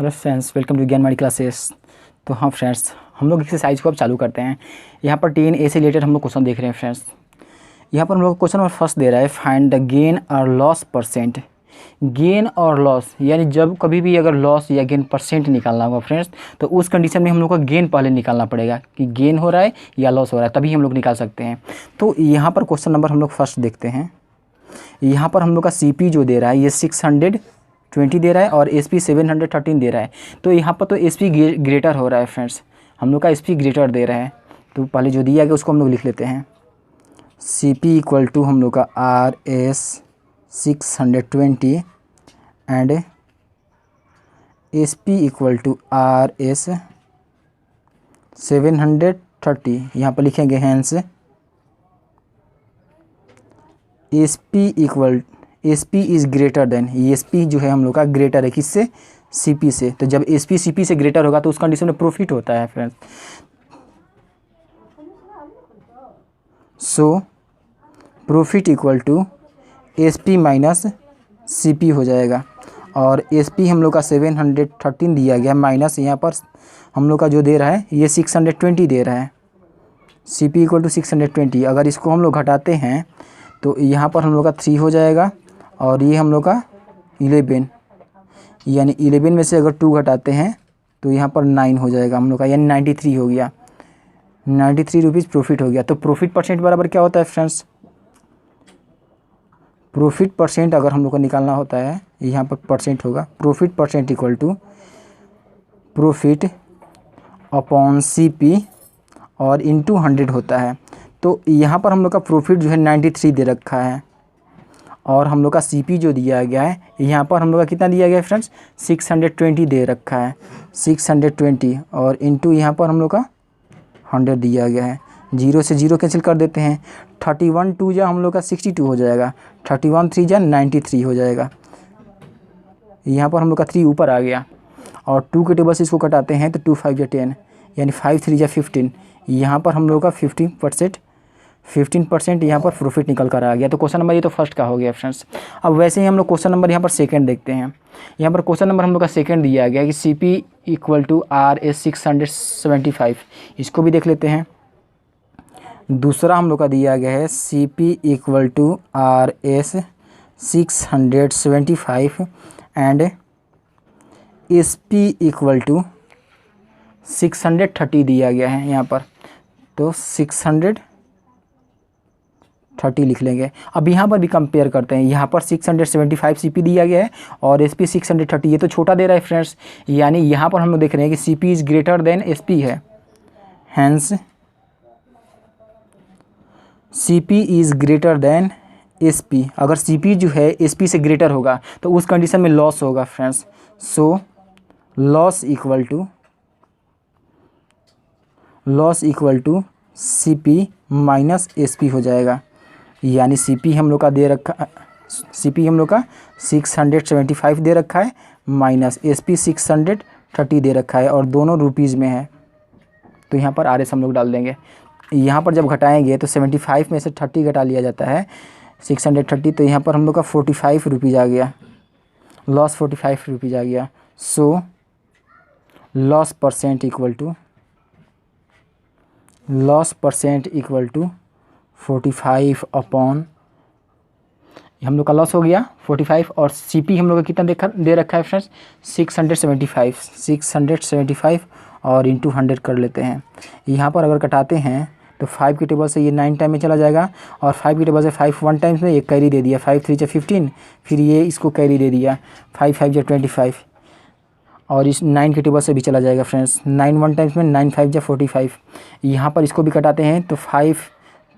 Hello friends, welcome to ज्ञान माड़ी classes. तो हाँ फ्रेंड्स, हम लोग एक्सरसाइज को अब चालू करते हैं। यहाँ पर 10A से रिलेटेड हम लोग क्वेश्चन देख रहे हैं फ्रेंड्स। यहाँ पर हम लोग क्वेश्चन नंबर फर्स्ट दे रहा है, फाइंड द गेन और लॉस परसेंट। गेन और लॉस यानी जब कभी भी अगर लॉस या गेन परसेंट निकालना होगा फ्रेंड्स, तो उस कंडीशन में हम लोग का गेन पहले निकालना पड़ेगा कि गेन हो रहा है या लॉस हो रहा है, तभी हम लोग निकाल सकते हैं। तो यहाँ पर क्वेश्चन नंबर हम लोग फर्स्ट देखते हैं। यहाँ पर हम लोग का CP जो दे रहा है ये 620 दे रहा है और SP 713 दे रहा है। तो यहाँ पर तो SP ग्रेटर हो रहा है फ्रेंड्स, हम लोग का SP ग्रेटर दे रहा है। तो पहले जो दिया गया उसको हम लोग लिख लेते हैं। CP इक्वल टू हम लोग का RS 620 and SP equal to RS 730। यहाँ पर लिखेंगे hence SP is greater than, SP जो है हम लोग का ग्रेटर है किससे, CP से। तो जब SP CP से ग्रेटर होगा तो उस कंडीशन में प्रॉफिट होता है friends. So profit equal to SP minus CP हो जाएगा। और SP हम लोग का 713 दिया गया माइनस यहाँ पर हम लोग का जो दे रहा है ये 620 दे रहा है। CP इक्वल टू 620, अगर इसको हम लोग घटाते हैं तो यहाँ पर हम लोग का 3 हो जाएगा और ये हम लोग का 11, यानी 11 में से अगर 2 घटाते हैं तो यहाँ पर 9 हो जाएगा हम लोग का, यानी 93 हो गया। 93 रुपीज़ प्रॉफिट हो गया। तो प्रॉफिट परसेंट बराबर क्या होता है फ्रेंड्स, प्रॉफिट परसेंट अगर हम लोग को निकालना होता है यहाँ पर परसेंट होगा, profit percent equal to profit upon CP और इंटू 100 होता है। तो यहाँ पर हम लोग का प्रॉफिट जो है 93 दे रखा है और हम लोग का CP जो दिया गया है यहाँ पर हम लोग का कितना दिया गया है फ्रेंड्स, 620 दे रखा है, 620 और इंटू यहाँ पर हम लोग का 100 दिया गया है। 0 से 0 कैंसिल कर देते हैं। 31 2 जा हम लोग का 62 हो जाएगा, 31 3 जा 93 हो जाएगा। यहाँ पर हम लोग का 3 ऊपर आ गया और 2 के टेबल से इसको कटाते हैं तो 2 5 जा 10, यानी 5 3 जा 15। यहाँ पर हम लोग का 15% यहाँ पर प्रॉफिट निकल कर आ गया। तो क्वेश्चन नंबर ये तो फर्स्ट का हो गया फ्रेंड्स। अब वैसे ही हम लोग क्वेश्चन नंबर यहाँ पर सेकंड देखते हैं। यहाँ पर क्वेश्चन नंबर हम लोग का सेकंड दिया गया कि CP इक्वल टू RS 675, इसको भी देख लेते हैं। दूसरा हम लोग का दिया गया है CP equal to RS 675 and SP equal to 630 दिया गया है यहाँ पर, तो 630 लिख लेंगे। अब यहाँ पर भी कंपेयर करते हैं। यहाँ पर 675 CP दिया गया है और SP 630, ये तो छोटा दे रहा है फ्रेंड्स, यानी यहाँ पर हम लोग देख रहे हैं कि CP is greater than SP है, hence CP is greater than SP। अगर CP जो है SP से ग्रेटर होगा तो उस कंडीशन में लॉस होगा friends. So loss equal to CP minus SP हो जाएगा, यानी CP हम लोग का दे रखा, CP हम लोग का 675 दे रखा है माइनस SP 630 दे रखा है और दोनों रुपीज़ में है। तो यहाँ पर RS हम लोग डाल देंगे। यहाँ पर जब घटाएंगे तो 75 में से 30 घटा लिया जाता है 630, तो यहाँ पर हम लोग का 45 रुपीज़ आ गया, लॉस 45 रुपीज़ आ गया। So loss percent equal to 45 upon, हम लोग का लॉस हो गया 45 और CP हम लोग का कितना दे रखा है फ्रेंड्स, 675 और इंटू 100 कर लेते हैं। यहाँ पर अगर कटाते हैं तो 5 के टेबल से ये 9 टाइम में चला जाएगा और 5 के टेबल से 5 1 टाइम्स में एक कैरी दे दिया, 5 3 जा 15, फिर ये इसको कैरी दे दिया 5 5 जा 25 और इस 9 के टेबल से भी चला जाएगा फ्रेंड्स, 9 1 टाइम्स में 9 5 जा 45। यहाँ पर इसको भी कटाते हैं तो 5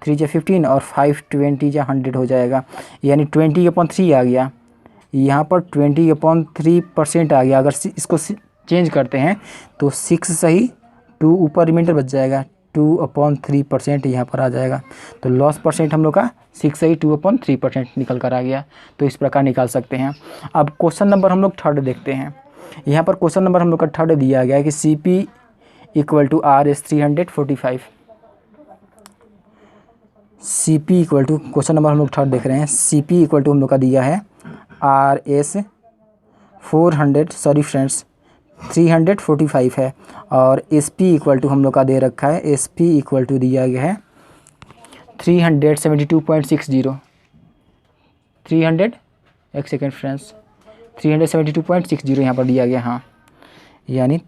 3 जा 15 और 5 20 जा 100 हो जाएगा, यानी 20/3 आ गया। यहाँ पर 20/3% आ गया। अगर इसको चेंज करते हैं तो 6 सही 2 ऊपर रिमाइंडर बच जाएगा, 2/3% यहाँ पर आ जाएगा। तो लॉस परसेंट हम लोग का 6 सही 2/3% निकल कर आ गया। तो इस प्रकार निकाल सकते हैं। अब क्वेश्चन नंबर हम लोग थर्ड देखते हैं। यहाँ पर क्वेश्चन नंबर हम लोग का थर्ड दिया गया है कि CP equal to RS 345, CP equal to, question number हम लोग थर्ड देख रहे हैं। CP इक्वल टू हम लोग का दिया है RS 400, सॉरी फ्रेंड्स 345 है और एस पी इक्वल टू हम लोग का दे रखा है, एस पी इक्वल टू दिया गया है 372.60। 300 एक सेकेंड फ्रेंड्स, 372.60 यहाँ पर दिया गया, हाँ, यानी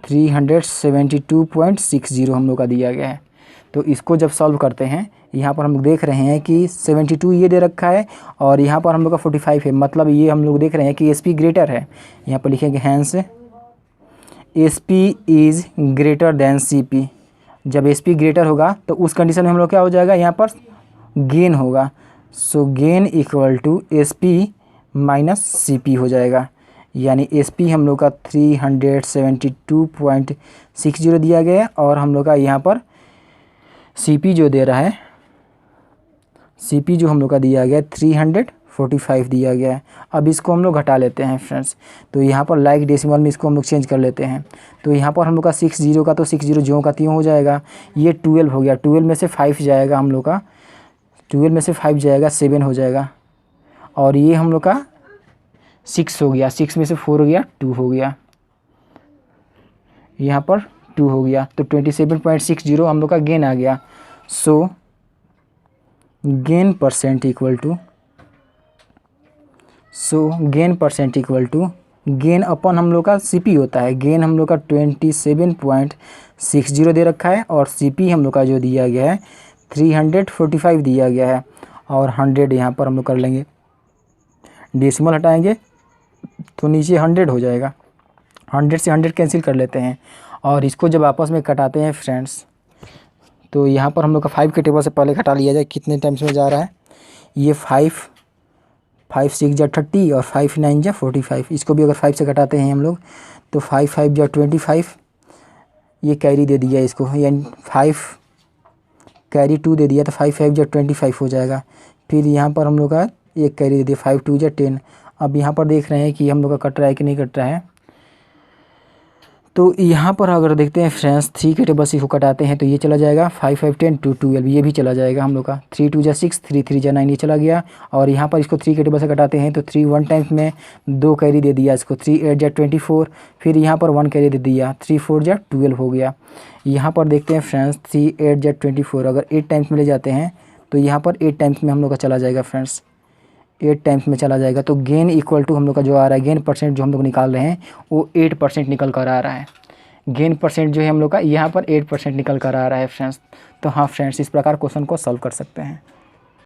372.60 हम लोग का दिया गया है। तो इसको जब सॉल्व करते हैं, यहाँ पर हम लोग देख रहे हैं कि 72 ये दे रखा है और यहाँ पर हम लोग का 45 है, मतलब ये हम लोग देख रहे हैं कि एस पी ग्रेटर है। यहाँ पर लिखेंगे hence S P is greater than C P. जब एस पी ग्रेटर होगा तो उस कंडीशन में हम लोग क्या हो जाएगा, यहाँ पर गेन होगा। So gain equal to S P minus C P हो जाएगा, यानी एस पी हम लोग का 372.60 दिया गया है और हम लोग का यहाँ पर सी पी जो दे रहा है, सी पी जो हम लोग का दिया गया है 345 दिया गया है। अब इसको हम लोग घटा लेते हैं फ्रेंड्स, तो यहाँ पर लाइक डेसिमल में इसको हम लोग चेंज कर लेते हैं। तो यहाँ पर हम लोग का 60 का तो 60 ज्यों का त्यों हो जाएगा। ये 12 हो गया, 12 में से 5 जाएगा हम लोग का, 12 में से 5 जाएगा 7 हो जाएगा और ये हम लोग का 6 हो गया, 6 में से 4 हो गया 2 हो गया, यहाँ पर 2 हो गया। तो 27.60 हम लोग का गेन आ गया। So gain percent equal to gain अपन हम लोग का सीपी होता है। गेन हम लोग का 27.60 दे रखा है और सीपी हम लोग का जो दिया गया है 345 दिया गया है और 100 यहाँ पर हम लोग कर लेंगे, डेसिमल हटाएंगे तो नीचे 100 हो जाएगा। 100 से 100 कैंसिल कर लेते हैं और इसको जब आपस में कटाते हैं फ्रेंड्स, तो यहाँ पर हम लोग का 5 के टेबल से पहले घटा लिया जाए कितने टाइम्स में जा रहा है। ये 5 6 जा 30 और 5 9 जा 45। इसको भी अगर 5 से घटाते हैं हम लोग तो 5 5 जा 25, ये कैरी दे दिया इसको, यानी 5 कैरी 2 दे दिया तो 5 5 जा 25 हो जाएगा। फिर यहाँ पर हम लोग का एक कैरी दे दिया 5 2 जा 10। अब यहाँ पर देख रहे हैं कि हम लोग का कट रहा है कि नहीं कट रहा है। तो यहाँ पर अगर देखते हैं फ्रेंड्स 3 के टेबल से इसको कटाते हैं तो ये चला जाएगा 5 5 10 2 12, ये भी चला जाएगा हम लोग का। 3 2 जा 6, 3 3 जा 9, ये चला गया। और यहाँ पर इसको 3 के टेबल से कटाते हैं तो 3 1 टाइम्स में 2 कैरी दे दिया इसको, 3 8 जा 24, फिर यहाँ पर 1 कैरी दे दिया, 3 4 जा 12 हो गया। यहाँ पर देखते हैं फ्रेंड्स 3 8 जा 24 अगर 8 टाइम्स में ले जाते हैं तो यहाँ पर 8 टाइम्स में हम लोग का चला जाएगा फ्रेंड्स, 8 टाइम्स में चला जाएगा। तो गेन इक्वल टू हम लोग का जो आ रहा है, गेन परसेंट जो हम लोग निकाल रहे हैं वो 8% निकल कर आ रहा है। गेन परसेंट जो है हम लोग का यहाँ पर 8% निकल कर आ रहा है फ्रेंड्स। तो हाँ फ्रेंड्स, इस प्रकार क्वेश्चन को सॉल्व कर सकते हैं।